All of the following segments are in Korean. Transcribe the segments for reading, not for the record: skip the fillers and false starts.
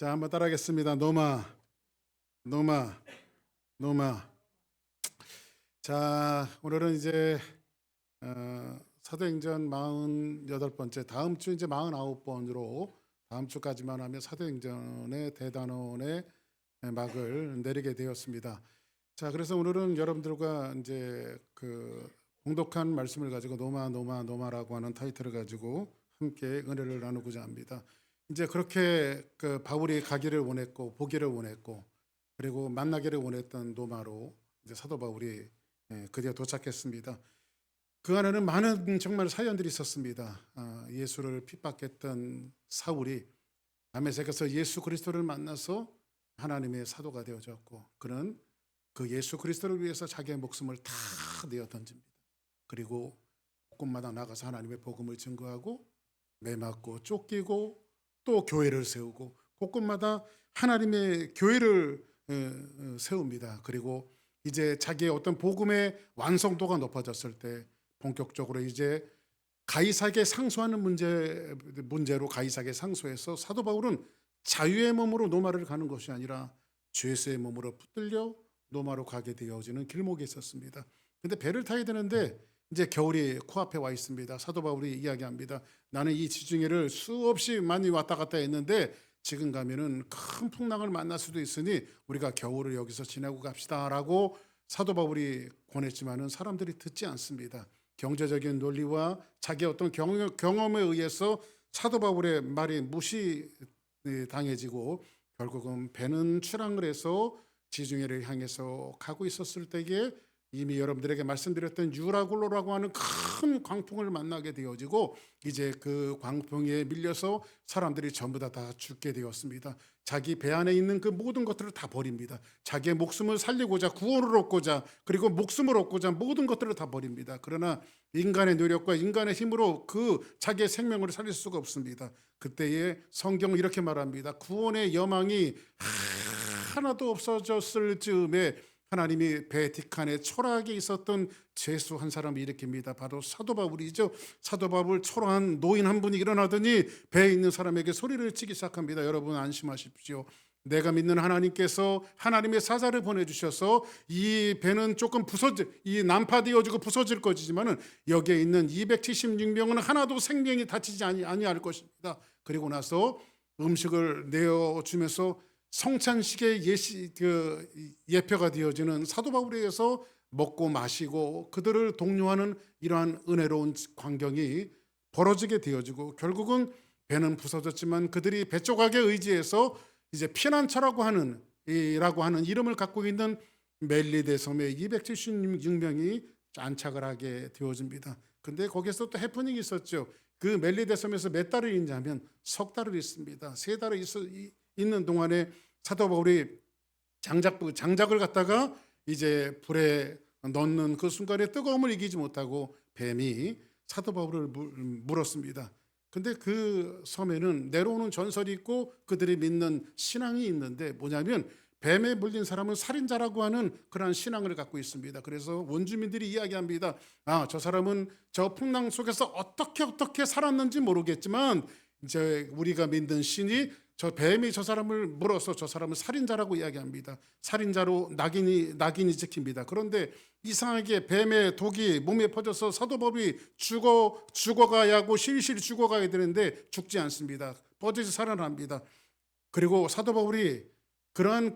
자, 한번 따라하겠습니다. 노마, 노마, 노마. 자, 오늘은 이제 사도행전 48번째, 다음 주 이제 49번으로 다음 주까지만 하면 사도행전의 대단원의 막을 내리게 되었습니다. 자, 그래서 오늘은 여러분들과 이제 그 봉독한 말씀을 가지고 노마라고 하는 타이틀을 가지고 함께 은혜를 나누고자 합니다. 이제 그렇게 그 바울이 가기를 원했고 보기를 원했고 그리고 만나기를 원했던 노마로 이제 사도 바울이 드디어 도착했습니다. 그 안에는 많은 정말 사연들이 있었습니다. 예수를 핍박했던 사울이 다메섹에서 예수 그리스도를 만나서 하나님의 사도가 되어졌고 그는 그 예수 그리스도를 위해서 자기의 목숨을 다 내어 던집니다. 그리고 곳곳마다 나가서 하나님의 복음을 증거하고 매맞고 쫓기고 또 교회를 세우고 곳곳마다 하나님의 교회를 세웁니다. 그리고 이제 자기의 어떤 복음의 완성도가 높아졌을 때 본격적으로 이제 가이사에게 상소하는 문제로 가이사에게 상소해서 사도 바울은 자유의 몸으로 노마를 가는 것이 아니라 죄수의 몸으로 붙들려 노마로 가게 되어지는 길목이 있었습니다. 근데 배를 타야 되는데 이제 겨울이 코앞에 와 있습니다. 사도 바울이 이야기합니다. 나는 이 지중해를 수없이 많이 왔다 갔다 했는데 지금 가면은 큰 풍랑을 만날 수도 있으니 우리가 겨울을 여기서 지내고 갑시다라고 사도 바울이 권했지만은 사람들이 듣지 않습니다. 경제적인 논리와 자기의 어떤 경험에 의해서 사도 바울의 말이 무시당해지고 결국은 배는 출항을 해서 지중해를 향해서 가고 있었을 때에 이미 여러분들에게 말씀드렸던 유라굴로라고 하는 큰 광풍을 만나게 되어지고 이제 그 광풍에 밀려서 사람들이 전부 다 죽게 되었습니다. 자기 배 안에 있는 그 모든 것들을 다 버립니다. 자기의 목숨을 살리고자 구원을 얻고자 그리고 목숨을 얻고자 모든 것들을 다 버립니다. 그러나 인간의 노력과 인간의 힘으로 그 자기의 생명을 살릴 수가 없습니다. 그때에 성경은 이렇게 말합니다. 구원의 여망이 하나도 없어졌을 즈음에 하나님이 배 뒷칸에 초라하게 있었던 죄수 한 사람을 일으킵니다. 바로 사도 바울이죠. 사도 바울 초라한 노인 한 분이 일어나더니 배에 있는 사람에게 소리를 치기 시작합니다. 여러분 안심하십시오. 내가 믿는 하나님께서 하나님의 사자를 보내주셔서 이 배는 조금 이 난파되어지고 부서질 것이지만은 여기에 있는 276명은 하나도 생명이 다치지 아니할 것입니다. 그리고 나서 음식을 내어주면서 성찬식의 예표가 되어지는 사도 바울에 의해서 먹고 마시고 그들을 독려하는 이러한 은혜로운 광경이 벌어지게 되어지고 결국은 배는 부서졌지만 그들이 배 조각에 의지해서 이제 피난처라고 하는 이름을 갖고 있는 멜리데 섬에 276명이 안착을 하게 되어집니다. 근데 거기서 또 해프닝이 있었죠. 그 멜리데 섬에서 몇 달을 있냐면 석 달을 있습니다. 세 달을 있는 동안에 사도 바울이 장작을 갖다가 이제 불에 넣는 그 순간에 뜨거움을 이기지 못하고 뱀이 사도 바울을 물었습니다. 근데 그 섬에는 내려오는 전설이 있고 그들이 믿는 신앙이 있는데 뭐냐면 뱀에 물린 사람은 살인자라고 하는 그러한 신앙을 갖고 있습니다. 그래서 원주민들이 이야기합니다. 저 사람은 저 풍랑 속에서 어떻게 살았는지 모르겠지만 이제 우리가 믿는 신이 저 뱀이 저 사람을 물어서 저 사람을 살인자라고 이야기합니다. 살인자로 낙인이 찍힙니다. 그런데 이상하게 뱀의 독이 몸에 퍼져서 사도 바울이 죽어가야 하고 실실 죽어가야 되는데 죽지 않습니다. 뻗어서 살아납니다. 그리고 사도 바울이 그러한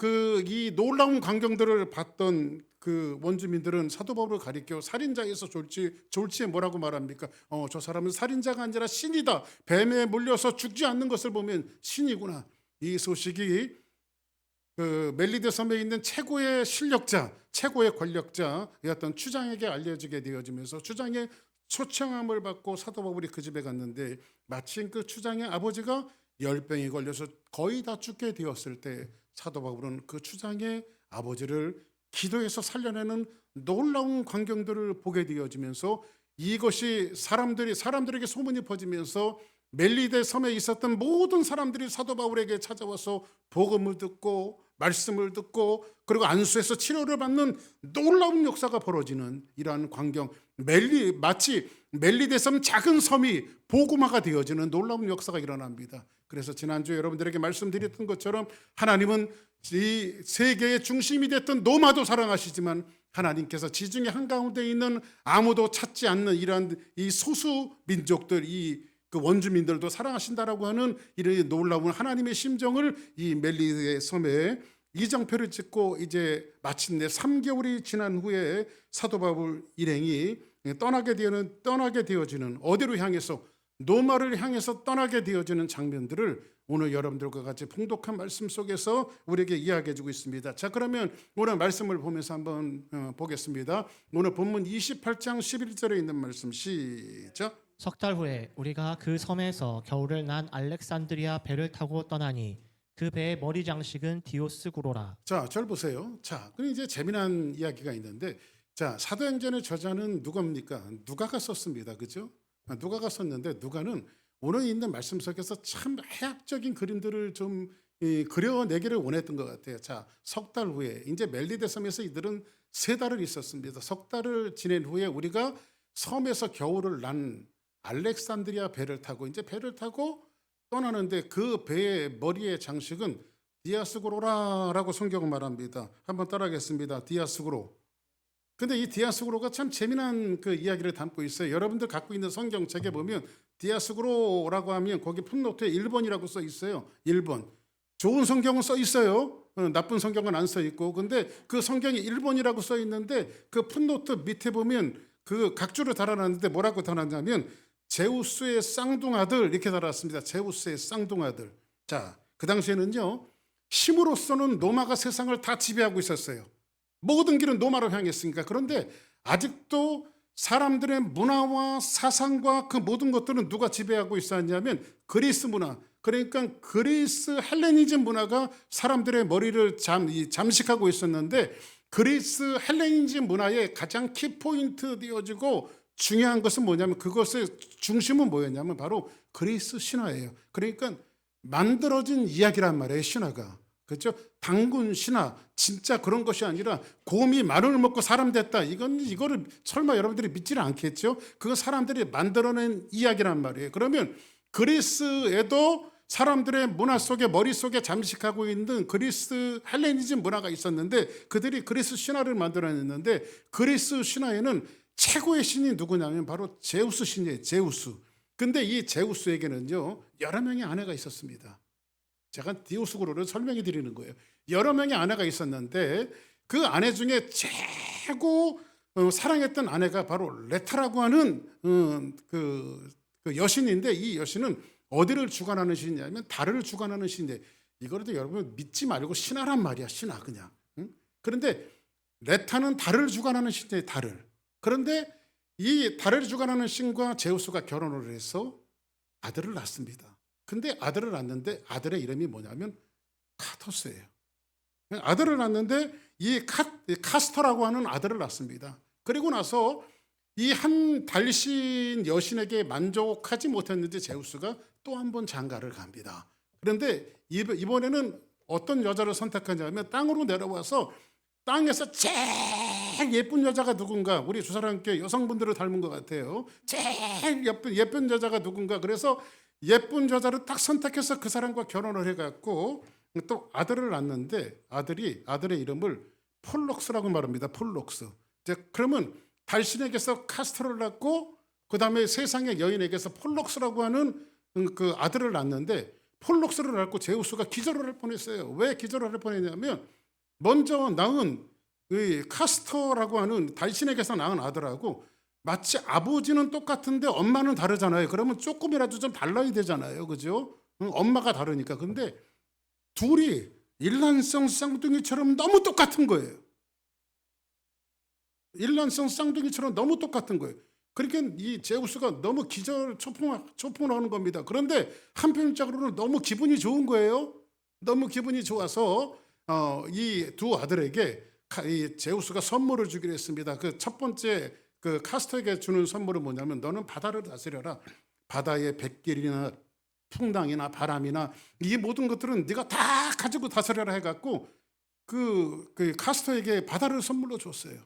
이 놀라운 광경들을 봤던 그 원주민들은 사도 바울을 가리켜 살인자에서 졸지에 뭐라고 말합니까? 저 사람은 살인자가 아니라 신이다. 뱀에 물려서 죽지 않는 것을 보면 신이구나. 이 소식이 그 멜리데 섬에 있는 최고의 실력자, 최고의 권력자였던 추장에게 알려지게 되어지면서 추장의 초청함을 받고 사도 바울이 그 집에 갔는데 마침 그 추장의 아버지가 열병에 걸려서 거의 다 죽게 되었을 때 사도 바울은 그 추장의 아버지를 기도해서 살려내는 놀라운 광경들을 보게 되어지면서 이것이 사람들에게 소문이 퍼지면서 멜리데 섬에 있었던 모든 사람들이 사도 바울에게 찾아와서 복음을 듣고 말씀을 듣고 그리고 안수해서 치료를 받는 놀라운 역사가 벌어지는 이러한 광경, 마치 멜리데 섬 작은 섬이 복음화가 되어지는 놀라운 역사가 일어납니다. 그래서 지난주에 여러분들에게 말씀드렸던 것처럼 하나님은 이 세계의 중심이 됐던 로마도 사랑하시지만 하나님께서 지중해 한가운데 있는 아무도 찾지 않는 이러한 이 소수 민족들, 그 원주민들도 사랑하신다라고 하는 이런 놀라운 하나님의 심정을 이 멜리데 섬에 이정표를 찍고 이제 마침내 3개월이 지난 후에 사도 바울 일행이 떠나게 되어지는, 어디로 향해서, 로마를 향해서 떠나게 되어지는 장면들을 오늘 여러분들과 같이 풍독한 말씀 속에서 우리에게 이야기해 주고 있습니다. 자, 그러면 오늘 말씀을 보면서 한번 보겠습니다. 오늘 본문 28장 11절에 있는 말씀 시작. 석 달 후에 우리가 그 섬에서 겨울을 난 알렉산드리아 배를 타고 떠나니 그 배의 머리 장식은 디오스구로라. 자, 절 보세요. 자, 그럼 이제 재미난 이야기가 있는데, 자, 사도행전의 저자는 누가입니까? 누가가 썼습니다. 그죠? 누가가 썼는데, 누가는 오늘 있는 말씀 속에서 참 해학적인 그림들을 좀 그려내기를 원했던 것 같아요. 자, 석 달 후에 이제 멜리데 섬에서 이들은 3달을 있었습니다. 석 달을 지낸 후에 우리가 섬에서 겨울을 난 알렉산드리아 배를 타고 이제 배를 타고 떠나는데 그 배의 머리의 장식은 디아스구로라라고 성경은 말합니다. 한번 따라하겠습니다. 디아스구로. 근데 이 디아스구로가 참 재미난 그 이야기를 담고 있어요. 여러분들 갖고 있는 성경책에 보면 디아스구로라고 하면 거기 풋노트에 1번이라고 써 있어요. 1번. 좋은 성경은 써 있어요. 나쁜 성경은 안 써 있고. 근데 그 성경이 1번이라고 써 있는데 그 풋노트 밑에 보면 그 각주를 달아놨는데 뭐라고 달았냐면 제우스의 쌍둥아들 이렇게 달았습니다. 제우스의 쌍둥아들. 자, 그 당시에는요, 힘으로서는 로마가 세상을 다 지배하고 있었어요. 모든 길은 로마로 향했으니까. 그런데 아직도 사람들의 문화와 사상과 그 모든 것들은 누가 지배하고 있었냐면 그리스 문화. 그러니까 그리스 헬레니즘 문화가 사람들의 머리를 잠식하고 있었는데, 그리스 헬레니즘 문화의 가장 키포인트 되어지고 중요한 것은 뭐냐면, 그것의 중심은 뭐였냐면 바로 그리스 신화예요. 그러니까 만들어진 이야기란 말이에요. 신화가. 그렇죠? 단군 신화, 진짜 그런 것이 아니라 곰이 마늘을 먹고 사람 됐다. 이거를 설마 여러분들이 믿지는 않겠죠? 그건 사람들이 만들어낸 이야기란 말이에요. 그러면 그리스에도 사람들의 문화 속에, 머릿속에 잠식하고 있는 그리스 헬레니즘 문화가 있었는데, 그들이 그리스 신화를 만들어냈는데, 그리스 신화에는 최고의 신이 누구냐면 바로 제우스 신이에요. 제우스. 근데 이 제우스에게는요, 여러 명의 아내가 있었습니다. 제가 디오스구로를 설명해 드리는 거예요. 여러 명의 아내가 있었는데 그 아내 중에 최고 사랑했던 아내가 바로 레타라고 하는 그 여신인데, 이 여신은 어디를 주관하는 신이냐면 달을 주관하는 신인데, 이거라도 여러분 믿지 말고 신하란 말이야. 신하 그냥. 응? 그런데 레타는 달을 주관하는 신이에요. 달을. 그런데 이 달을 주관하는 신과 제우스가 결혼을 해서 아들을 낳습니다. 근데 아들을 낳는데 아들의 이름이 뭐냐면 카토스예요. 아들을 낳는데 이 카스터라고 하는 아들을 낳습니다. 그리고 나서 이 한 달신 여신에게 만족하지 못했는지 제우스가 또 한 번 장가를 갑니다. 그런데 이번에는 어떤 여자를 선택하냐면 땅으로 내려와서 땅에서 제일 예쁜 여자가 누군가, 우리 두 사람께 여성분들을 닮은 것 같아요. 제일 예쁜 여자가 누군가. 그래서 예쁜 여자를 딱 선택해서 그 사람과 결혼을 해갖고 또 아들을 낳는데, 아들의 이름을 폴록스라고 말합니다. 폴록스. 그러면 달신에게서 카스터를 낳고 그 다음에 세상의 여인에게서 폴록스라고 하는 그 아들을 낳는데, 폴록스를 낳고 제우스가 기절을 할 뻔했어요. 왜 기절을 할 뻔했냐면, 먼저 낳은 카스터라고 하는 달신에게서 낳은 아들하고 마치 아버지는 똑같은데 엄마는 다르잖아요. 그러면 조금이라도 좀 달라야 되잖아요. 그죠? 엄마가 다르니까. 근데 둘이 일란성 쌍둥이처럼 너무 똑같은 거예요. 일란성 쌍둥이처럼 너무 똑같은 거예요. 그러니까 이 제우스가 너무 초풍을 하는 겁니다. 그런데 한편적으로는 너무 기분이 좋은 거예요. 너무 기분이 좋아서 이 두 아들에게 이 제우스가 선물을 주기로 했습니다. 그 첫 번째 그 카스터에게 주는 선물은 뭐냐면, 너는 바다를 다스려라. 바다의 백길이나 풍랑이나 바람이나 이 모든 것들은 네가 다 가지고 다스려라 해갖고 그 카스터에게 바다를 선물로 줬어요.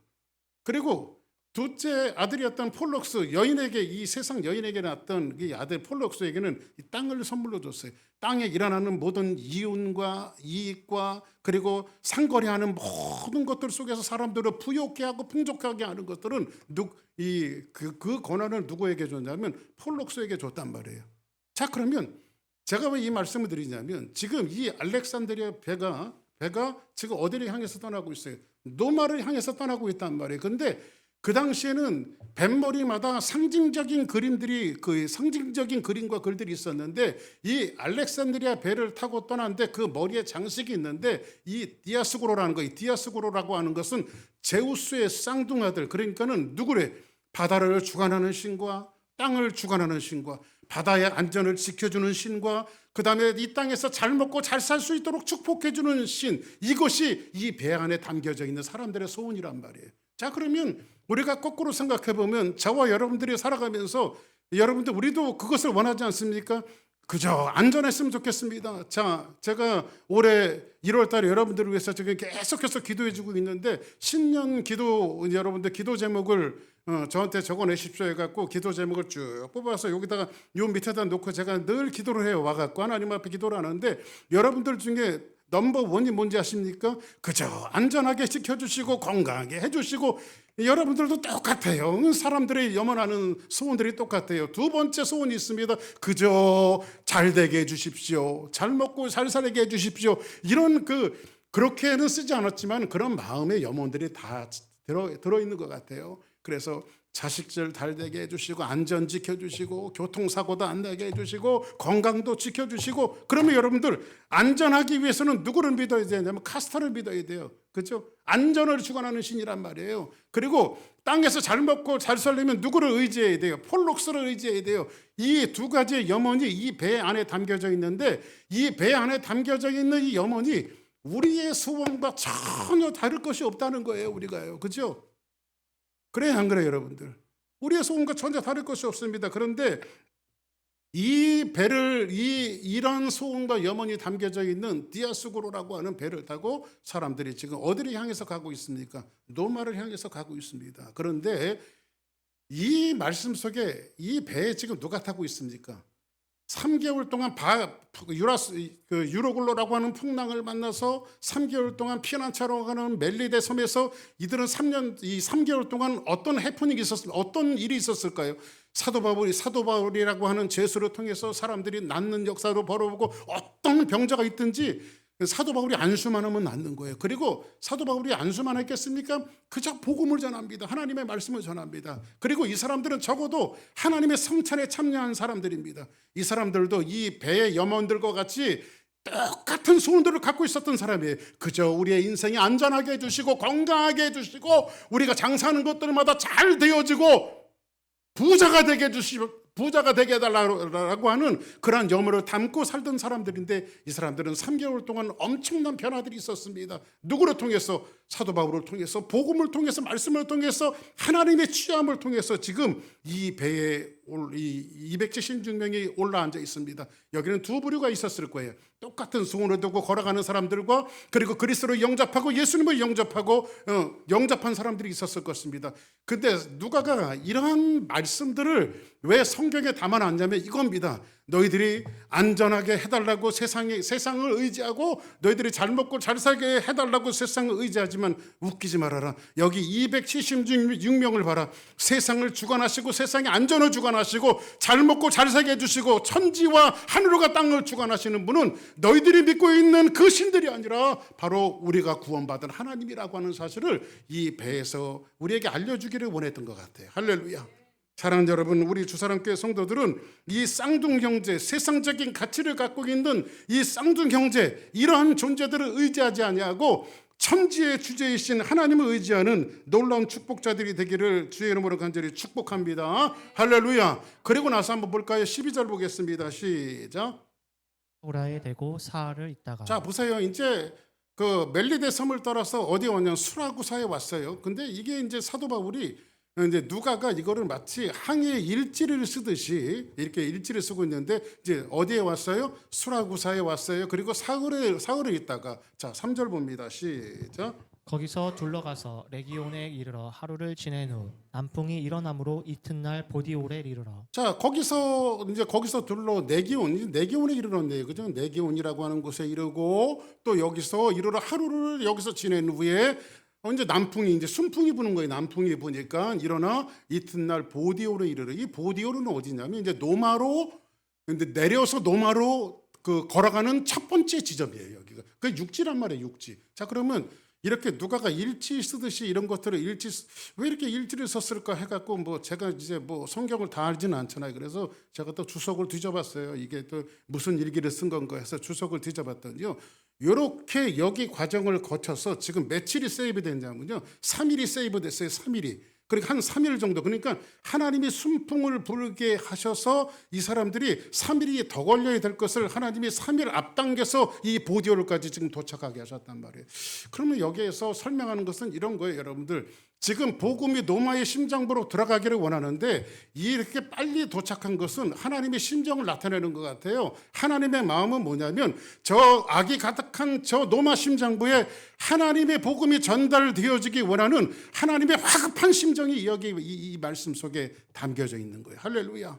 그리고 둘째 아들이었던 폴럭스 여인에게, 이 세상 여인에게 낳았던 이 아들 폴럭스에게는 이 땅을 선물로 줬어요. 땅에 일어나는 모든 이윤과 이익과 그리고 상거래하는 모든 것들 속에서 사람들을 부욕케 하고 풍족하게 하는 것들은 그 권한을 누구에게 줬냐면 폴럭스에게 줬단 말이에요. 자, 그러면 제가 왜 이 말씀을 드리냐면 지금 이 알렉산드리아 배가 지금 어디를 향해서 떠나고 있어요? 노마를 향해서 떠나고 있단 말이에요. 근데 그 당시에는 뱃머리마다 상징적인 그림들이, 그 상징적인 그림과 글들이 있었는데 이 알렉산드리아 배를 타고 떠났는데 그 머리에 장식이 있는데 이 디아스고로라는 거, 이 디아스고로라고 하는 것은 제우스의 쌍둥아들, 그러니까는 누구래? 바다를 주관하는 신과 땅을 주관하는 신과 바다의 안전을 지켜주는 신과 그 다음에 이 땅에서 잘 먹고 잘 살 수 있도록 축복해주는 신, 이것이 이 배 안에 담겨져 있는 사람들의 소원이란 말이에요. 자, 그러면 우리가 거꾸로 생각해 보면 저와 여러분들이 살아가면서 여러분들 우리도 그것을 원하지 않습니까? 그저 안전했으면 좋겠습니다. 자, 제가 올해 1월 달에 여러분들을 위해서 지금 계속해서 기도해 주고 있는데 신년 기도, 여러분들 기도 제목을 저한테 적어내십시오 해갖고 기도 제목을 쭉 뽑아서 여기다가 요 밑에다 놓고 제가 늘 기도를 해요. 와갖고 하나님 앞에 기도를 하는데 여러분들 중에 넘버 원이 뭔지 아십니까? 그저 안전하게 지켜주시고 건강하게 해주시고, 여러분들도 똑같아요. 사람들이 염원하는 소원들이 똑같아요. 두 번째 소원이 있습니다. 그저 잘 되게 해주십시오. 잘 먹고 잘 살게 해주십시오. 이런 그렇게는 쓰지 않았지만 그런 마음의 염원들이 다 들어있는 것 같아요. 그래서 자식들 잘 되게 해주시고 안전 지켜주시고 교통사고도 안 나게 해주시고 건강도 지켜주시고, 그러면 여러분들 안전하기 위해서는 누구를 믿어야 되냐면 카스터를 믿어야 돼요. 그렇죠? 안전을 주관하는 신이란 말이에요. 그리고 땅에서 잘 먹고 잘 살려면 누구를 의지해야 돼요? 폴록스를 의지해야 돼요. 이 두 가지의 염원이 이 배 안에 담겨져 있는데 이 배 안에 담겨져 있는 이 염원이 우리의 소원과 전혀 다를 것이 없다는 거예요. 우리가요. 그렇죠? 그래요, 안 그래요, 여러분들? 우리의 소원과 전혀 다를 것이 없습니다. 그런데 이 배를, 이런 소원과 염원이 담겨져 있는 디아스고로라고 하는 배를 타고 사람들이 지금 어디를 향해서 가고 있습니까? 노마를 향해서 가고 있습니다. 그런데 이 말씀 속에 이 배에 지금 누가 타고 있습니까? 3개월 동안 유로글로라고 하는 풍랑을 만나서 3개월 동안 피난차로 가는 멜리데 섬에서 이들은 3개월 동안 어떤 해프닝이 있었을까요? 어떤 일이 있었을까요? 사도 바울이라고 하는 죄수를 통해서 사람들이 낫는 역사로 벌어보고 어떤 병자가 있든지 사도 바울이 안수만 하면 낫는 거예요. 그리고 사도 바울이 안수만 했겠습니까? 그저 복음을 전합니다. 하나님의 말씀을 전합니다. 그리고 이 사람들은 적어도 하나님의 성찬에 참여한 사람들입니다. 이 사람들도 이 배의 염원들과 같이 똑같은 소원들을 갖고 있었던 사람이에요. 그저 우리의 인생이 안전하게 해주시고 건강하게 해주시고 우리가 장사하는 것들마다 잘 되어지고 부자가 되게 해주시고 부자가 되게 해달라고 하는 그러한 염원을 담고 살던 사람들인데 이 사람들은 3개월 동안 엄청난 변화들이 있었습니다. 누구를 통해서? 사도 바울을 통해서, 복음을 통해서, 말씀을 통해서, 하나님의 취함을 통해서 지금 이 배에 이 276명이 올라앉아 있습니다. 여기는 두 부류가 있었을 거예요. 똑같은 소원을 두고 걸어가는 사람들과 그리고 그리스도를 영접하고 예수님을 영접한 사람들이 있었을 것입니다. 근데 누가가 이러한 말씀들을 왜 성경에 담아놨냐면 이겁니다. 너희들이 안전하게 해달라고 세상을 의지하고 너희들이 잘 먹고 잘 살게 해달라고 세상을 의지하지만 웃기지 말아라. 여기 276명을 봐라. 세상을 주관하시고 세상의 안전을 주관하시고 잘 먹고 잘 살게 해주시고 천지와 하늘과 땅을 주관하시는 분은 너희들이 믿고 있는 그 신들이 아니라 바로 우리가 구원받은 하나님이라고 하는 사실을 이 배에서 우리에게 알려주기를 원했던 것 같아요. 할렐루야. 사랑하는 여러분, 우리 주사랑교회 성도들은 이 쌍둥 형제, 세상적인 가치를 갖고 있는 이 쌍둥 형제, 이러한 존재들을 의지하지 아니하고 천지의 주제이신 하나님을 의지하는 놀라운 축복자들이 되기를 주의 이름으로 간절히 축복합니다. 할렐루야. 그리고 나서 한번 볼까요? 12절 보겠습니다. 시작. 소라에 대고 사흘을 있다가. 자, 보세요. 이제 그 멜리데 섬을 떠나서 어디 왔냐? 수라구사에 왔어요. 근데 이게 이제 사도 바울이 이제 누가가 이거를 마치 항해 일지를 쓰듯이 이렇게 일지를 쓰고 있는데 이제 어디에 왔어요? 수라구사에 왔어요. 그리고 사흘에 있다가 자 3절 봅니다. 시작. 거기서 둘러가서 레기온에 이르러 하루를 지낸 후 남풍이 일어나므로 이튿날 보디올에 이르러 자 거기서 둘러 네기온에 이르렀네요. 그죠? 네기온이라고 하는 곳에 이르고 또 여기서 이르러 하루를 여기서 지낸 후에 이제 남풍이 이제 순풍이 부는 거예요. 남풍이 부니까 일어나 이튿날 보디올에 이르러. 이 보디올은 어디냐면 이제 노마로 근데 내려서 노마로 그 걸어가는 첫 번째 지점이에요. 여기가 그 육지란 말이에요. 육지. 자 그러면 이렇게 누가가 일지 쓰듯이 이런 것들을 왜 이렇게 일지를 썼을까 해갖고 뭐 제가 이제 뭐 성경을 다 알지는 않잖아요. 그래서 제가 또 주석을 뒤져봤어요. 이게 또 무슨 일기를 쓴 건가 해서 주석을 뒤져봤더니요. 이렇게 여기 과정을 거쳐서 지금 며칠이 세이브 됐냐면요. 3일이 세이브 됐어요. 3일이. 그러니까 한 3일 정도. 그러니까 하나님이 순풍을 불게 하셔서 이 사람들이 3일이 더 걸려야 될 것을 하나님이 3일 앞당겨서 이 보디올까지 지금 도착하게 하셨단 말이에요. 그러면 여기에서 설명하는 것은 이런 거예요, 여러분들. 지금 복음이 노마의 심장부로 들어가기를 원하는데 이렇게 빨리 도착한 것은 하나님의 심정을 나타내는 것 같아요. 하나님의 마음은 뭐냐면 저 악이 가득한 저 노마 심장부에 하나님의 복음이 전달되어지기 원하는 하나님의 화급한 심정이 여기 이 말씀 속에 담겨져 있는 거예요. 할렐루야.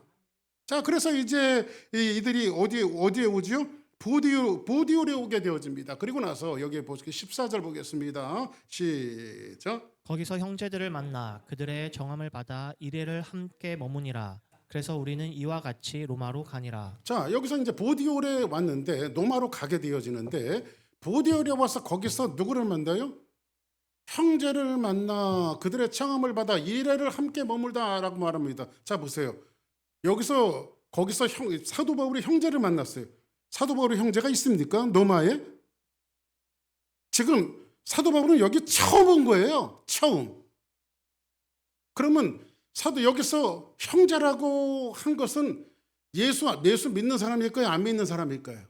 자, 그래서 이제 이들이 어디에 오지요? 보디올에 오게 되어집니다. 그리고 나서 여기에 보시기 14절 보겠습니다. 시작. 거기서 형제들을 만나 그들의 정함을 받아 이레를 함께 머무니라. 그래서 우리는 이와 같이 로마로 가니라. 자, 여기서 이제 보디올에 왔는데 노마로 가게 되어지는데 보디올에 와서 거기서 누구를 만나요? 형제를 만나 그들의 청함을 받아 이레를 함께 머물다라고 말합니다. 자, 보세요. 거기서 사도 바울이 형제를 만났어요. 사도 바울의 형제가 있습니까? 노마에? 지금 사도 바울은 여기 처음 온 거예요. 처음. 그러면 여기서 형제라고 한 것은 예수 믿는 사람일까요? 안 믿는 사람일까요?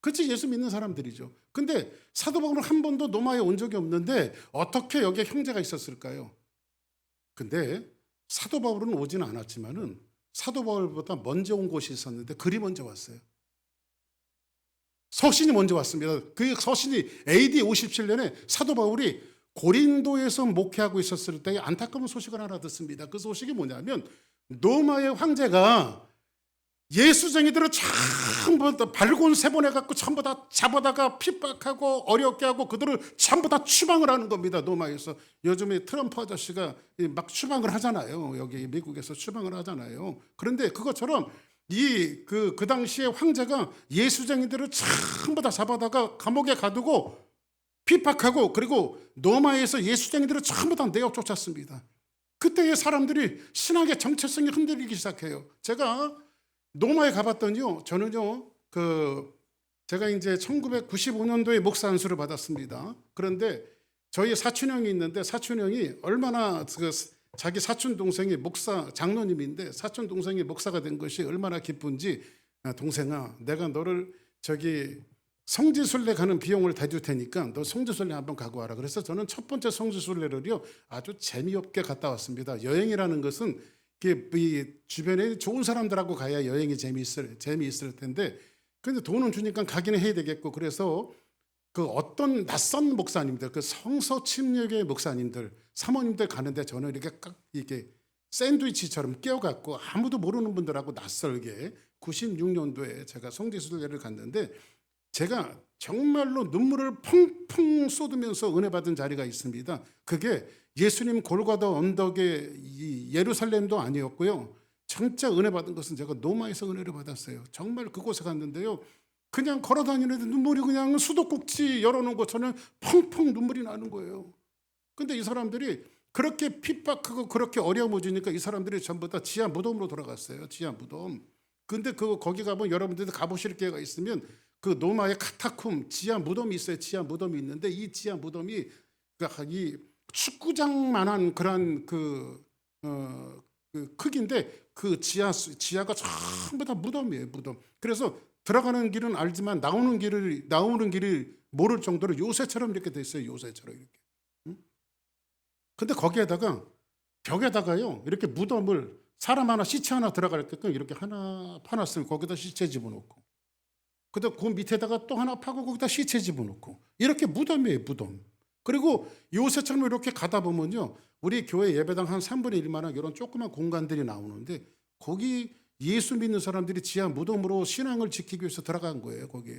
그렇지, 예수 믿는 사람들이죠. 근데 사도 바울은 한 번도 노마에 온 적이 없는데 어떻게 여기에 형제가 있었을까요? 근데 사도 바울은 오지는 않았지만은 사도 바울보다 먼저 온 곳이 있었는데 그리 먼저 왔어요. 서신이 먼저 왔습니다. 그 서신이 AD 57년에 사도 바울이 고린도에서 목회하고 있었을 때 안타까운 소식을 하나 듣습니다. 그 소식이 뭐냐면 로마의 황제가 예수쟁이들을 전부 다 발곤 세번해갖고 전부 다 잡아다가 핍박하고 어렵게 하고 그들을 전부 다 추방을 하는 겁니다. 로마에서. 요즘에 트럼프 아저씨가 막 추방을 하잖아요. 여기 미국에서 추방을 하잖아요. 그런데 그것처럼 그 당시에 황제가 예수쟁이들을 전부 다 잡아다가 감옥에 가두고 핍박하고 그리고 로마에서 예수쟁이들을 전부 다 내어 쫓았습니다. 그때의 사람들이 신학의 정체성이 흔들리기 시작해요. 제가 로마에 가봤더니요, 저는요, 제가 이제 1995년도에 목사 안수를 받았습니다. 그런데 저희 사촌형이 있는데 사촌형이 얼마나 자기 사촌 동생이 장로님인데 사촌 동생이 목사가 된 것이 얼마나 기쁜지, 동생아, 내가 너를 성지순례 가는 비용을 대줄 테니까 너 성지순례 한번 가고 와라. 그래서 저는 첫 번째 성지순례를요 아주 재미없게 갔다 왔습니다. 여행이라는 것은 이 주변에 좋은 사람들하고 가야 여행이 재미있을 텐데, 근데 돈은 주니까 가기는 해야 되겠고, 그래서 그 어떤 낯선 목사님들, 그 성서 침략의 목사님들, 사모님들 가는데 저는 이렇게 샌드위치처럼 끼어갖고 아무도 모르는 분들하고 낯설게 96년도에 제가 성지순례를 갔는데 제가 정말로 눈물을 펑펑 쏟으면서 은혜 받은 자리가 있습니다. 그게 예수님 골고다 언덕의 이 예루살렘도 아니었고요. 진짜 은혜 받은 것은 제가 로마에서 은혜를 받았어요. 정말 그곳에 갔는데요. 그냥 걸어 다니는데 눈물이 그냥 수도꼭지 열어놓은 것처럼 펑펑 눈물이 나는 거예요. 근데 이 사람들이 그렇게 핍박하고 그렇게 어려워지니까 이 사람들이 전부 다 지하 무덤으로 돌아갔어요. 지하 무덤. 근데 거기 가면 여러분들도 가보실 기회가 있으면 그 로마의 카타콤 지하 무덤이 있어요. 지하 무덤이 있는데 이 지하 무덤이 이 축구장만한 그런 그 크기인데 그 지하가 전부 다 무덤이에요. 무덤. 그래서 들어가는 길은 알지만 나오는 길을 모를 정도로 요새처럼 이렇게 돼 있어요. 요새처럼 이렇게. 근데 거기에다가 벽에다가요 이렇게 무덤을 사람 하나 시체 하나 들어갈 때끔 이렇게 하나 파놨으면 거기다 시체 집어넣고 그다음 그 밑에다가 또 하나 파고 거기다 시체 집어넣고 이렇게 무덤이에요 무덤. 그리고 요새처럼 이렇게 가다 보면요 우리 교회 예배당 한 3분의 1만한 이런 조그만 공간들이 나오는데 거기 예수 믿는 사람들이 지하 무덤으로 신앙을 지키기 위해서 들어간 거예요 거기에.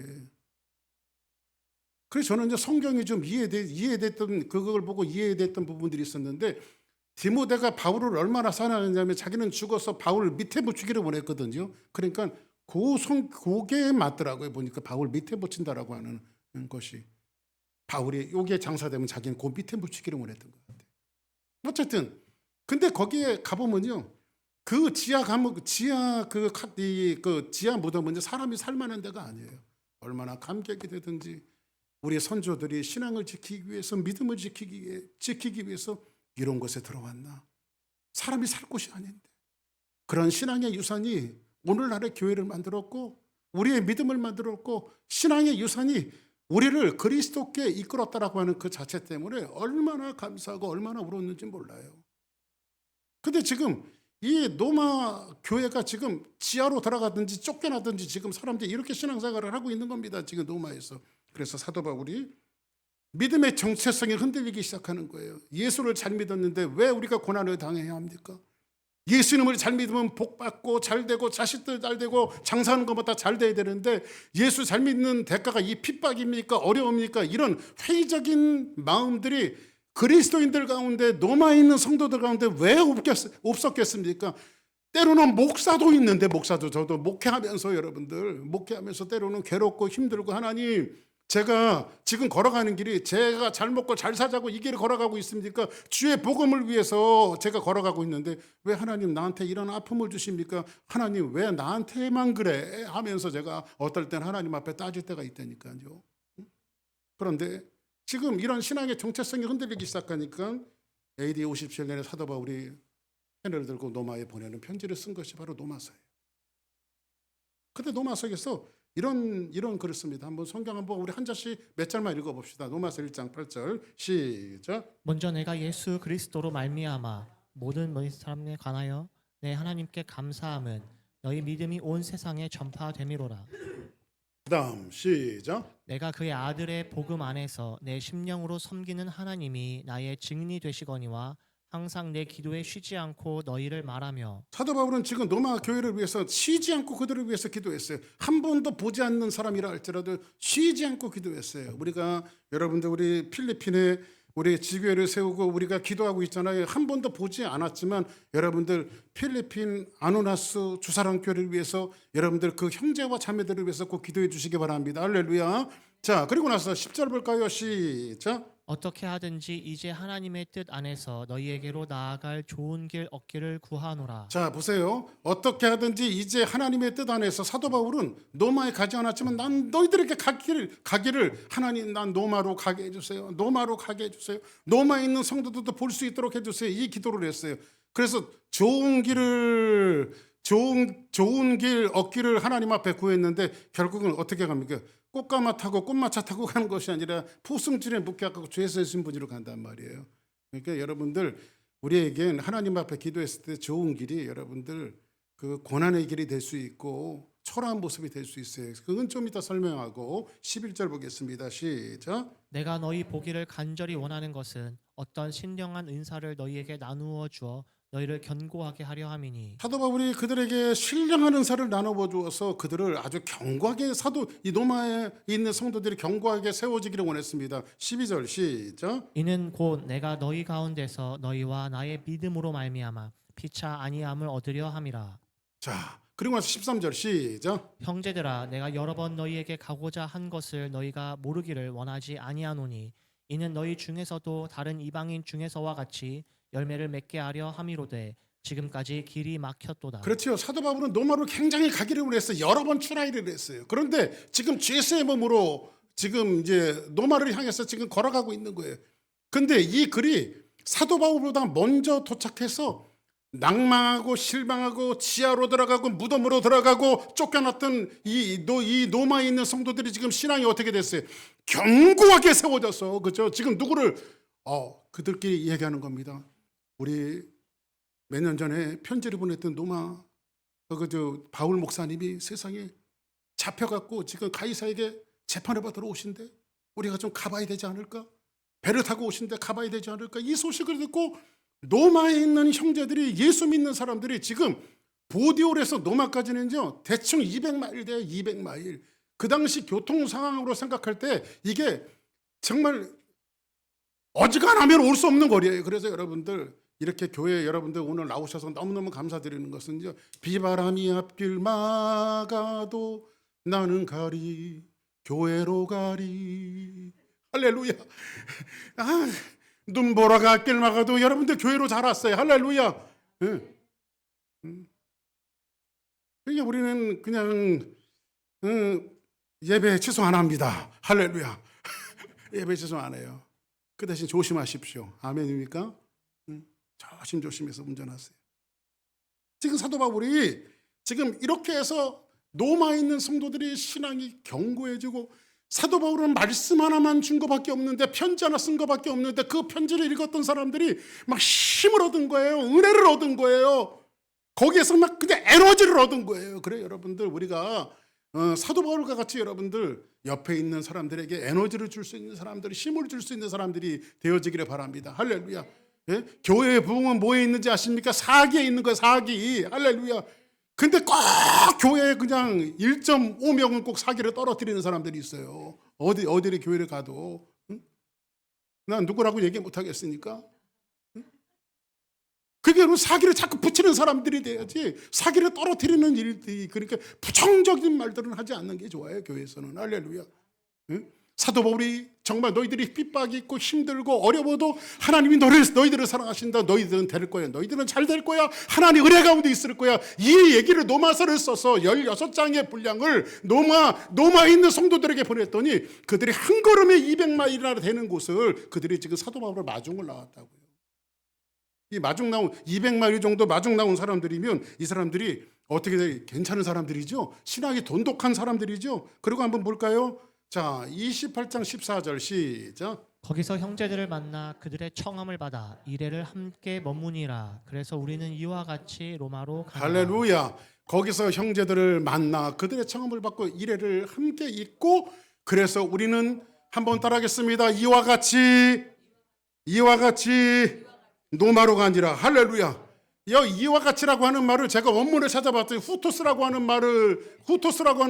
그래서 저는 이제 성경이 좀 이해됐던 그걸 보고 이해됐던 부분들이 있었는데 디모데가 바울을 얼마나 사랑하냐면 자기는 죽어서 바울 밑에 붙이기를 원했거든요. 그러니까 그게 맞더라고요. 보니까 바울 밑에 붙인다라고 하는 것이 바울이 여기에 장사되면 자기는 그 밑에 붙이기를 원했던 것 같아요. 어쨌든 근데 거기에 가보면요. 그 지하 감옥 지하 그 지하 무덤은 사람이 살만한 데가 아니에요. 얼마나 감격이 되든지 우리 선조들이 신앙을 지키기 위해서 믿음을 지키기 위해서 이런 곳에 들어왔나? 사람이 살 곳이 아닌데 그런 신앙의 유산이 오늘날의 교회를 만들었고 우리의 믿음을 만들었고 신앙의 유산이 우리를 그리스도께 이끌었다라고 하는 그 자체 때문에 얼마나 감사하고 얼마나 울었는지 몰라요. 근데 지금 이 노마 교회가 지금 지하로 들어가든지 쫓겨나든지 지금 사람들이 이렇게 신앙생활을 하고 있는 겁니다. 지금 노마에서. 그래서 사도 바울이 믿음의 정체성이 흔들리기 시작하는 거예요. 예수를 잘 믿었는데 왜 우리가 고난을 당해야 합니까? 예수님을 잘 믿으면 복 받고 잘 되고 자식들 잘 되고 장사하는 것보다 잘 돼야 되는데 예수 잘 믿는 대가가 이 핍박입니까? 어려움입니까? 이런 회의적인 마음들이 그리스도인들 가운데 노마에 있는 성도들 가운데 왜 없었겠습니까? 때로는 목사도 있는데 목사도 저도 목회하면서 여러분들 목회하면서 때로는 괴롭고 힘들고 하나님 제가 지금 걸어가는 길이 제가 잘 먹고 잘 사자고 이 길을 걸어가고 있습니까? 주의 복음을 위해서 제가 걸어가고 있는데 왜 하나님 나한테 이런 아픔을 주십니까? 하나님 왜 나한테만 그래? 하면서 제가 어떨 땐 하나님 앞에 따질 때가 있다니까요. 그런데 지금 이런 신앙의 정체성이 흔들리기 시작하니까 AD 57년에 사도 바울이 펜을 들고 노마에 보내는 편지를 쓴 것이 바로 노마서예요. 근데 노마서에서 이런 글을 씁니다. 한번 성경 한번 우리 한 절씩 몇 절만 읽어봅시다. 노마서 1장 8절 시작. 먼저 내가 예수 그리스도로 말미암아 모든 너희 사람에 관하여 내 하나님께 감사함은 너희 믿음이 온 세상에 전파됨이로라. 그다음 시작. 내가 그의 아들의 복음 안에서 내 심령으로 섬기는 하나님이 나의 증인이 되시거니와 항상 내 기도에 쉬지 않고 너희를 말하며. 사도 바울은 지금 노마 교회를 위해서 쉬지 않고 그들을 위해서 기도했어요. 한 번도 보지 않는 사람이라 할지라도 쉬지 않고 기도했어요. 우리가 여러분들 우리 필리핀에 우리 지교회를 세우고 우리가 기도하고 있잖아요. 한 번도 보지 않았지만 여러분들 필리핀 아노나스 주사랑 교회를 위해서 여러분들 그 형제와 자매들을 위해서 꼭 기도해 주시기 바랍니다. 할렐루야. 자, 그리고 나서 10절 볼까요? 시작. 어떻게 하든지 이제 하나님의 뜻 안에서 너희에게로 나아갈 좋은 길 얻기를 구하노라. 자, 보세요. 어떻게 하든지 이제 하나님의 뜻 안에서 사도 바울은 노마에 가지 않았지만 난 너희들에게 가기를 하나님 난 노마로 가게 해주세요. 노마로 가게 해주세요. 노마에 있는 성도들도 볼 수 있도록 해주세요. 이 기도를 했어요. 그래서 좋은 길 얻기를 하나님 앞에 구했는데 결국은 어떻게 갑니까? 꽃가마 타고 꽃마차 타고 가는 것이 아니라 포승줄에 묶여갖고 죄에서 신분으로 간단 말이에요. 그러니까 여러분들 우리에겐 하나님 앞에 기도했을 때 좋은 길이 여러분들 그 고난의 길이 될 수 있고 초라한 모습이 될 수 있어요. 그건 좀 이따 설명하고 11절 보겠습니다. 시작. 내가 너희 보기를 간절히 원하는 것은 어떤 신령한 은사를 너희에게 나누어 주어 너희를 견고하게 하려 함이니. 사도 바울이 그들에게 신령한 은사를 나눠 주어서 그들을 아주 견고하게 이 노마에 있는 성도들이 견고하게 세워지기를 원했습니다. 12절 시작. 이는 곧 내가 너희 가운데서 너희와 나의 믿음으로 말미암아 피차 아니함을 얻으려 함이라. 자, 그리고 나서 13절 시작. 형제들아 내가 여러 번 너희에게 가고자 한 것을 너희가 모르기를 원하지 아니하노니 이는 너희 중에서도 다른 이방인 중에서와 같이 열매를 맺게 하려 함이로되 지금까지 길이 막혔도다. 그렇죠. 사도 바울은 노마로 굉장히 가기를 원했어요. 여러 번 출하이를 했어요. 그런데 지금 죄수의 몸으로 지금 이제 노마를 향해서 지금 걸어가고 있는 거예요. 근데 이 글이 사도 바울보다 먼저 도착해서 낭망하고 실망하고 지하로 들어가고 무덤으로 들어가고 쫓겨났던 이 노마에 있는 성도들이 지금 신앙이 어떻게 됐어요? 견고하게 세워졌어. 그렇죠? 지금 누구를 그들끼리 얘기하는 겁니다. 우리 몇 년 전에 편지를 보냈던 노마 바울 목사님이 세상에 잡혀갖고 지금 가이사에게 재판을 받으러 오신대. 우리가 좀 가봐야 되지 않을까? 배를 타고 오신데 가봐야 되지 않을까? 이 소식을 듣고 노마에 있는 형제들이, 예수 믿는 사람들이 지금 보디올에서 노마까지는요 대충 200마일 돼요. 200마일. 그 당시 교통 상황으로 생각할 때 이게 정말 어지간하면 올 수 없는 거리예요. 그래서 여러분들 이렇게 교회 여러분들 오늘 나오셔서 너무너무 감사드리는 것은요, 비바람이 앞길 막아도 나는 가리, 교회로 가리. 할렐루야. 눈보라가 앞길 막아도 여러분들 교회로 잘 왔어요. 할렐루야. 예. 그러니까 우리는 그냥 예배 취소 안 합니다. 할렐루야. 예배 취소 안 해요. 그 대신 조심하십시오. 아멘입니까? 조심조심해서 운전하세요. 지금 사도 바울이 지금 이렇게 해서 로마에 있는 성도들이 신앙이 견고해지고, 사도 바울은 말씀 하나만 준 것밖에 없는데, 편지 하나 쓴 것밖에 없는데, 그 편지를 읽었던 사람들이 막 힘을 얻은 거예요. 은혜를 얻은 거예요. 거기에서 막 그냥 에너지를 얻은 거예요. 그래 여러분들, 우리가 사도 바울과 같이 여러분들 옆에 있는 사람들에게 에너지를 줄 수 있는 사람들이, 힘을 줄 수 있는 사람들이 되어지기를 바랍니다. 할렐루야. 예? 교회의 부흥은 뭐에 있는지 아십니까? 사기에 있는 거예요. 사기. 할렐루야. 근데 꼭 교회에 그냥 1.5명은 꼭 사기를 떨어뜨리는 사람들이 있어요. 어디를 교회를 가도. 응? 난 누구라고 얘기 못 하겠으니까. 응? 그게 사기를 자꾸 붙이는 사람들이 돼야지, 사기를 떨어뜨리는 일들이, 그러니까 부정적인 말들은 하지 않는 게 좋아요. 교회에서는. 할렐루야. 응? 사도 바울이 정말 너희들이 핍박이 있고 힘들고 어려워도 하나님이 너희들을 사랑하신다. 너희들은 될 거야. 너희들은 잘 될 거야. 하나님 은혜 가운데 있을 거야. 이 얘기를 로마서를 써서 16장의 분량을 노마에 있는 성도들에게 보냈더니 그들이 한 걸음에 200마일이나 되는 곳을 그들이 지금 사도 바울을 마중을 나왔다고요. 이 마중 나온 200마일 정도 마중 나온 사람들이면 이 사람들이 어떻게 괜찮은 사람들이죠. 신앙이 돈독한 사람들이죠. 그리고 한번 볼까요? 자, 28장 14절 시작. 거기서 형제들을 만나 그들의 청함을 받아 이레를 함께 머무니라. 그래서 우리는 이와 같이 로마로 가니라. 할렐루야. 거기서 형제들을 만나 그들의 청함을 받고 이레를 함께 있고, 그래서 우리는 한번 따라하겠습니다. 이와 같이 노마로 가니라. 할렐루야. 이와 같이라고 하는 말을 제가 원문을 찾아봤더니 후토스라고 하는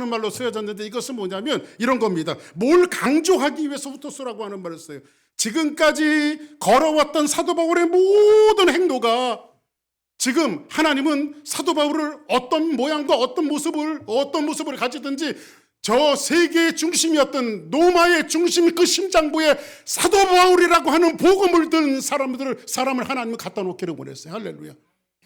말로 쓰여졌는데, 이것은 뭐냐면 이런 겁니다. 뭘 강조하기 위해서 후토스라고 하는 말을 써요. 지금까지 걸어왔던 사도 바울의 모든 행도가, 지금 하나님은 사도 바울을 어떤 모양과 어떤 모습을 가지든지 저 세계의 중심이었던 로마의 중심, 그 심장부에 사도 바울이라고 하는 복음을 든 사람을 하나님은 갖다 놓기를 원했어요. 할렐루야.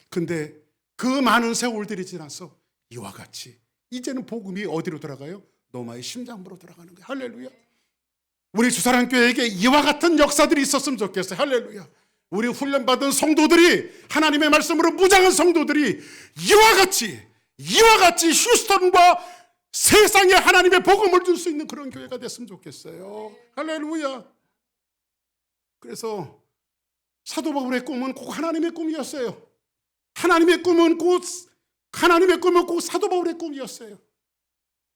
근데 그 많은 세월들이 지나서 이와 같이 이제는 복음이 어디로 들어가요? 로마의 심장부로 들어가는 거예요. 할렐루야. 우리 주사랑교회에게 이와 같은 역사들이 있었으면 좋겠어요. 할렐루야. 우리 훈련받은 성도들이, 하나님의 말씀으로 무장한 성도들이 이와 같이 휴스턴과 세상에 하나님의 복음을 줄 수 있는 그런 교회가 됐으면 좋겠어요. 할렐루야. 그래서 사도 바울의 꿈은 꼭 하나님의 꿈이었어요. 하나님의 꿈은 곧 사도 바울의 꿈이었어요.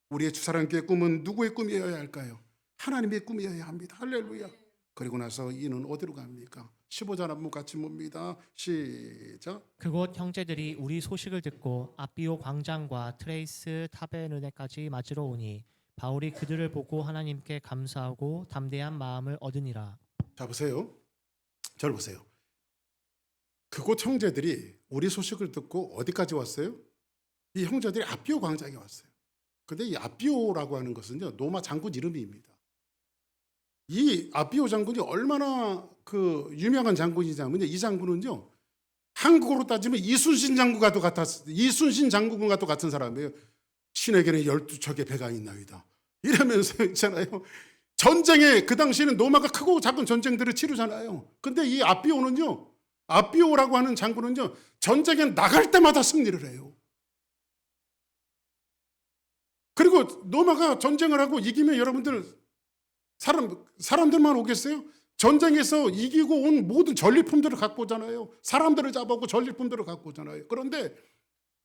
우리의 주사랑교회 꿈은 누구의 꿈이어야 할까요? 하나님의 꿈이어야 합니다. 할렐루야. 그리고 나서 이는 어디로 갑니까? 15절 한번 같이 봅니다. 시작. 그곳 형제들이 우리 소식을 듣고 아비오 광장과 트레이스 타베르네까지 맞으러 오니 바울이 그들을 보고 하나님께 감사하고 담대한 마음을 얻으니라. 자, 보세요. 저를 보세요. 그곳 형제들이 우리 소식을 듣고 어디까지 왔어요? 이 형제들이 아비오 광장에 왔어요. 근데 이 아비오라고 하는 것은요, 로마 장군 이름입니다. 이 아비오 장군이 얼마나 유명한 장군이냐면요, 이 장군은요, 한국으로 따지면 이순신 장군과도 같은 사람이에요. 신에게는 12척의 배가 있나이다, 이러면서 있잖아요. 전쟁에, 그 당시에는 로마가 크고 작은 전쟁들을 치르잖아요. 근데 이 아비오라고 하는 장군은요, 전쟁에 나갈 때마다 승리를 해요. 그리고 로마가 전쟁을 하고 이기면 여러분들 사람들만 오겠어요? 전쟁에서 이기고 온 모든 전리품들을 갖고 오잖아요. 사람들을 잡아오고 전리품들을 갖고 오잖아요. 그런데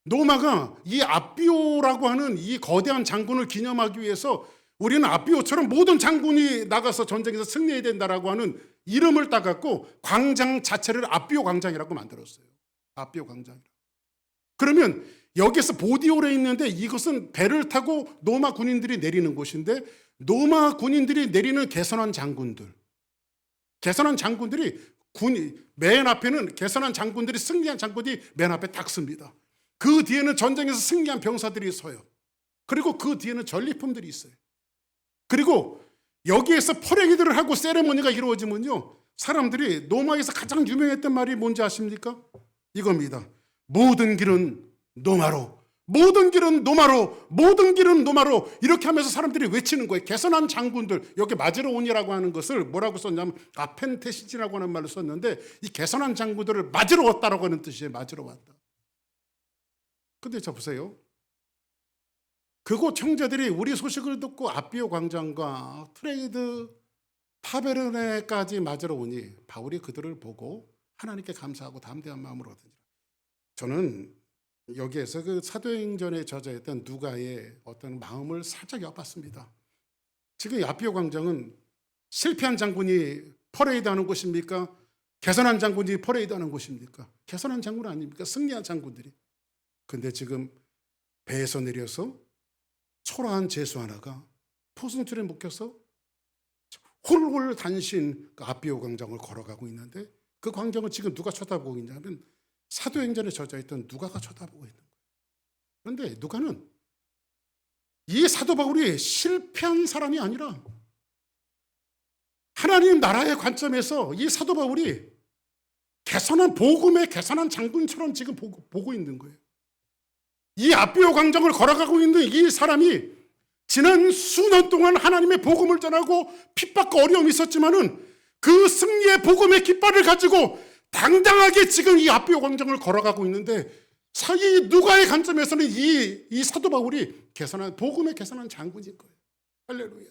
로마가 이 아비오라고 하는 이 거대한 장군을 기념하기 위해서 우리는 아비오처럼 모든 장군이 나가서 전쟁에서 승리해야 된다라고 하는 이름을 따갖고 광장 자체를 아비오 광장이라고 만들었어요. 아비오 광장. 그러면 여기에서 보디오에 있는데 이것은 배를 타고 로마 군인들이 내리는 곳인데 로마 군인들이 내리는 개선한 장군들. 개선한 장군들이 맨 앞에는 개선한 장군들이 승리한 장군이 맨 앞에 딱 섭니다. 그 뒤에는 전쟁에서 승리한 병사들이 서요. 그리고 그 뒤에는 전리품들이 있어요. 그리고 여기에서 퍼레이드를 하고 세레모니가 이루어지면요, 사람들이 로마에서 가장 유명했던 말이 뭔지 아십니까? 이겁니다. 모든 길은 로마로, 모든 길은 로마로, 모든 길은 로마로, 이렇게 하면서 사람들이 외치는 거예요. 개선한 장군들, 여기 마즈로온이라고 하는 것을 뭐라고 썼냐면 아펜테시지라고 하는 말을 썼는데, 이 개선한 장군들을 맞으러 왔다라고 하는 뜻이에요. 맞으러 왔다. 근데 저 보세요. 그곳 형제들이 우리 소식을 듣고 아비오 광장과 트레이드 타베르네까지 맞으러 오니 바울이 그들을 보고 하나님께 감사하고 담대한 마음으로 얻으니라. 저는 여기에서 그 사도행전에 저자였던 누가의 어떤 마음을 살짝 엿봤습니다. 지금 아비오 광장은 실패한 장군이 퍼레이드하는 곳입니까? 개선한 장군이 퍼레이드하는 곳입니까? 개선한 장군 아닙니까? 승리한 장군들이. 근데 지금 배에서 내려서 초라한 죄수 하나가 포승줄에 묶여서 홀홀 단신 그 아비오 광장을 걸어가고 있는데, 그 광장을 지금 누가 쳐다보고 있냐면 사도행전에 저자했던 누가가 쳐다보고 있는 거예요. 그런데 누가는 이 사도 바울이 실패한 사람이 아니라 하나님 나라의 관점에서 이 사도 바울이 개선한 복음의 개선한 장군처럼 지금 보고 있는 거예요. 이 아비오 광장을 걸어가고 있는 이 사람이 지난 수년 동안 하나님의 복음을 전하고 핍박과 어려움이 있었지만은 그 승리의 복음의 깃발을 가지고 당당하게 지금 이 아비오 광장을 걸어가고 있는데, 이 누가의 관점에서는 이 사도 바울이 개선한 복음의 개선한 장군일 거예요. 할렐루야.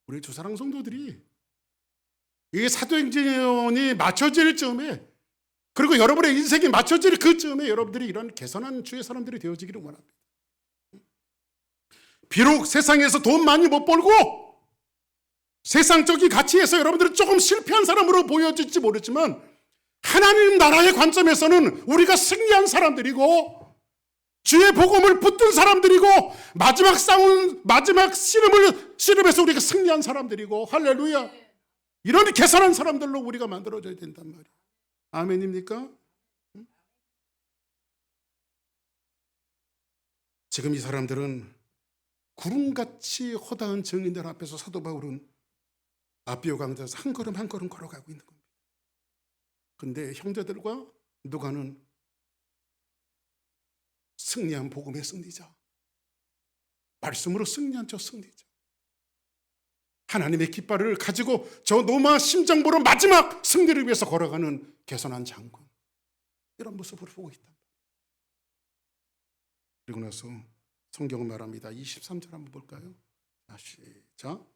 우리 주사랑 성도들이 이 사도행전이 맞춰질 즈음에, 그리고 여러분의 인생이 맞춰질 그 즈음에 여러분들이 이런 개선한 주의 사람들이 되어지기를 원합니다. 비록 세상에서 돈 많이 못 벌고 세상적인 가치에서 여러분들은 조금 실패한 사람으로 보여질지 모르지만, 하나님 나라의 관점에서는 우리가 승리한 사람들이고 주의 복음을 붙든 사람들이고 마지막 씨름에서 우리가 승리한 사람들이고, 할렐루야. 이런 개선한 사람들로 우리가 만들어져야 된단 말이에요. 아멘입니까? 지금 이 사람들은 구름같이 허다한 증인들 앞에서 사도 바울은 아비오 광장에서 한 걸음 한 걸음 걸어가고 있는 겁니다. 근데 형제들과 누가는 승리한 복음의 승리자, 말씀으로 승리한 저 승리자, 하나님의 깃발을 가지고 저 로마 심장부로 마지막 승리를 위해서 걸어가는 개선한 장군, 이런 모습을 보고 있다. 그리고 나서 성경은 말합니다. 23절 한번 볼까요? 시작.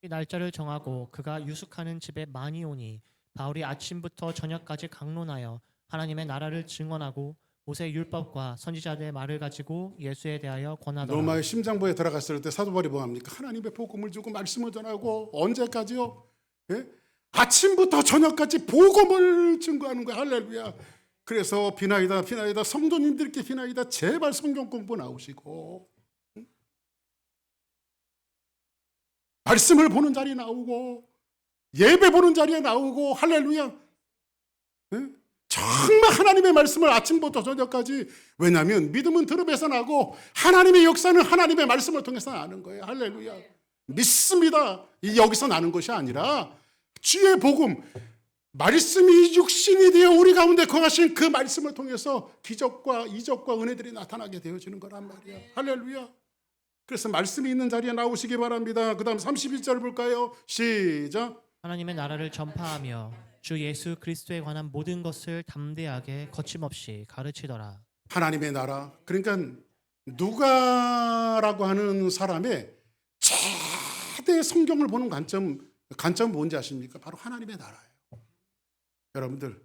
이 날짜를 정하고 그가 유숙하는 집에 많이 오니 바울이 아침부터 저녁까지 강론하여 하나님의 나라를 증언하고 모세 율법과 선지자들의 말을 가지고 예수에 대하여 권하더라. 로마의 심장부에 들어갔을 때 사도 바울이 뭐합니까? 하나님의 복음을 주고 말씀을 전하고, 언제까지요? 예? 아침부터 저녁까지 복음을 증거하는 거야. 할렐루야. 그래서 비나이다 성도님들께 비나이다, 제발 성경 공부 나오시고 말씀을 보는 자리에 나오고 예배 보는 자리에 나오고, 할렐루야. 예? 정말 하나님의 말씀을 아침부터 저녁까지, 왜냐하면 믿음은 들음에서 나고 하나님의 역사는 하나님의 말씀을 통해서 나는 거예요. 할렐루야. 믿습니다. 여기서 나는 것이 아니라 주의 복음, 말씀이 육신이 되어 우리 가운데 거하신 그 말씀을 통해서 기적과 이적과 은혜들이 나타나게 되어지는 거란 말이야. 할렐루야. 그래서 말씀이 있는 자리에 나오시기 바랍니다. 그 다음 31절 볼까요? 시작. 하나님의 나라를 전파하며 주 예수 그리스도에 관한 모든 것을 담대하게 거침없이 가르치더라. 하나님의 나라, 그러니까 누가라고 하는 사람의 최대 성경을 보는 관점, 관점은 뭔지 아십니까? 바로 하나님의 나라예요. 여러분들,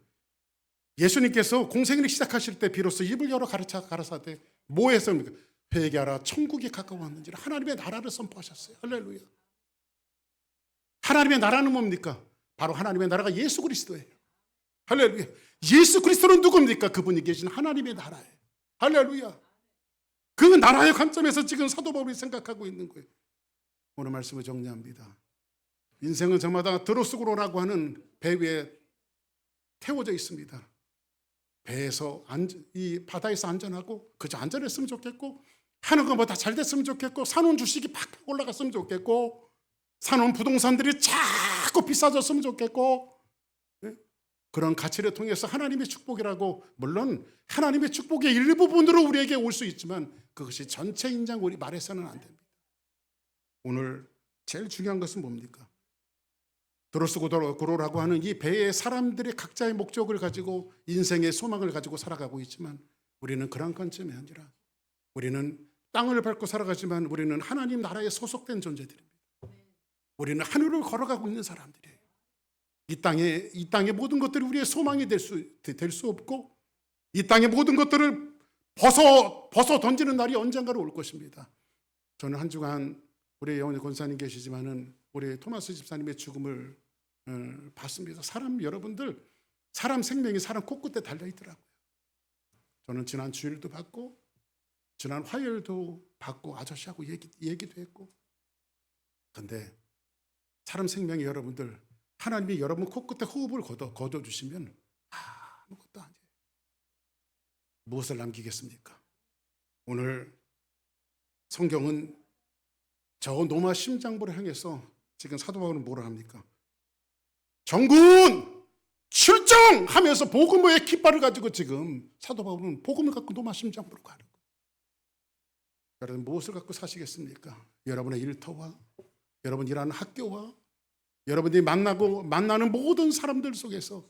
예수님께서 공생일을 시작하실 때 비로소 입을 열어 가라사대 뭐 했습니까? 회개하라 천국이 가까웠는지라. 하나님의 나라를 선포하셨어요. 할렐루야. 하나님의 나라는 뭡니까? 바로 하나님의 나라가 예수 그리스도예요. 할렐루야. 예수 그리스도는 누굽니까? 그분이 계신 하나님의 나라예요. 할렐루야. 그 나라의 관점에서 지금 사도 바울이 생각하고 있는 거예요. 오늘 말씀을 정리합니다. 인생은 저마다 드로스고로라고 하는 배 위에 태워져 있습니다. 배에서 이 바다에서 안전하고 그저 안전했으면 좋겠고, 하는 거 뭐 다 잘 됐으면 좋겠고, 사놓은 주식이 팍팍 올라갔으면 좋겠고, 사놓은 부동산들이 자꾸 비싸졌으면 좋겠고, 그런 가치를 통해서 하나님의 축복이라고, 물론 하나님의 축복의 일부분으로 우리에게 올 수 있지만 그것이 전체 인장 우리 말해서는 안 됩니다. 오늘 제일 중요한 것은 뭡니까? 드로스고로라고 하는 이 배에 사람들이 각자의 목적을 가지고 인생의 소망을 가지고 살아가고 있지만, 우리는 그런 관점이 아니라 우리는 땅을 밟고 살아가지만 우리는 하나님 나라에 소속된 존재들입니다. 우리는 하늘을 걸어가고 있는 사람들이에요. 이 땅의 모든 것들이 우리의 소망이 될 수 없고, 이 땅의 모든 것들을 벗어 던지는 날이 언젠가로 올 것입니다. 저는 한 주간 우리 영원의 권사님 계시지만은 우리 토마스 집사님의 죽음을 봤습니다. 여러분들, 사람 생명이 사람 코끝에 달려 있더라고요. 저는 지난 주일도 봤고 지난 화요일도 봤고 아저씨하고 얘기도 했고, 그런데 사람 생명이 여러분들, 하나님이 여러분 코끝에 호흡을 거둬주시면 아무것도 아니에요. 무엇을 남기겠습니까? 오늘 성경은 저 노마 심장부를 향해서 지금 사도 바울은 뭐라 합니까? 정군 출정하면서 복음의 깃발을 가지고 지금 사도 바울은 복음을 갖고 노마 심장부로 가는 거예요. 여러분, 무엇을 갖고 사시겠습니까? 여러분의 일터와 여러분 일하는 학교와 여러분들이 만나는 모든 사람들 속에서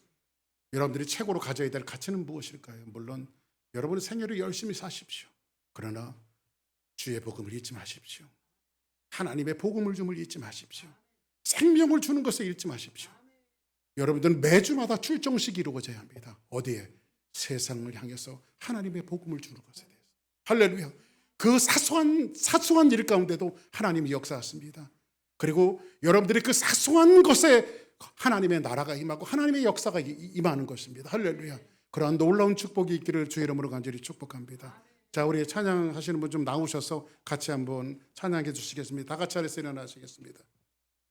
여러분들이 최고로 가져야 될 가치는 무엇일까요? 물론 여러분의 생애를 열심히 사십시오. 그러나 주의 복음을 잊지 마십시오. 하나님의 복음을 줌을 잊지 마십시오. 생명을 주는 것을 잊지 마십시오. 여러분들은 매주마다 출정식이 이루어져야 합니다. 어디에? 세상을 향해서 하나님의 복음을 주는 것에 대해서. 할렐루야. 그 사소한 일 가운데도 하나님이 역사하십니다. 그리고 여러분들이 그 사소한 것에 하나님의 나라가 임하고 하나님의 역사가 임하는 것입니다. 할렐루야. 그러한 놀라운 축복이 있기를 주의 이름으로 간절히 축복합니다. 자, 우리 찬양하시는 분 좀 나오셔서 같이 한번 찬양해 주시겠습니다. 다 같이 하에서 일어나시겠습니다.